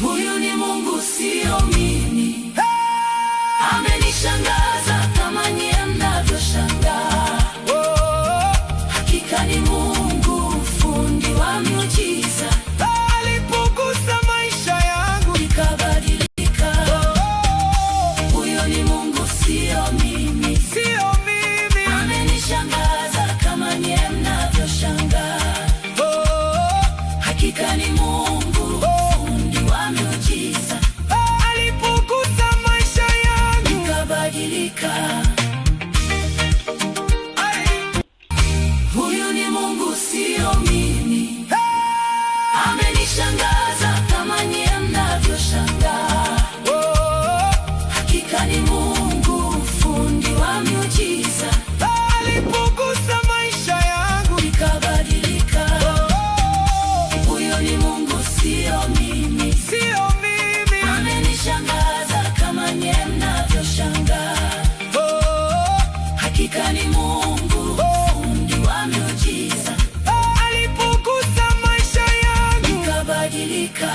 Huyu ni Mungu, sio mimi. Amenishangaza kama nyie mnavyoshangaa. Hakika ni Mungu, fundi wa miujiza. Alipogusa maisha yangu nikabadilika. Huyu ni Mungu, sio mimi. Sio mimi. Amenishangaza kama nyie mnavyoshangaa. Hakika ni Mungu, fundi wa miujiza. Alipogusa maisha yangu nikabadilika. Huyu ni Mungu, sio mimi. Amenishangaza kama nyie mnavyoshangaa. Hakika ni Mungu, fundi wa miujiza. alipogusa maisha yangu Nikabadilika. Huyu ni Mungu, sio mimi. sio mimi. Amenishangaza kama nyie mnavyoshangaa. Hakika ni Mungu, fundi wa miujiza. Alipogusa maisha yangu Nikabadilika.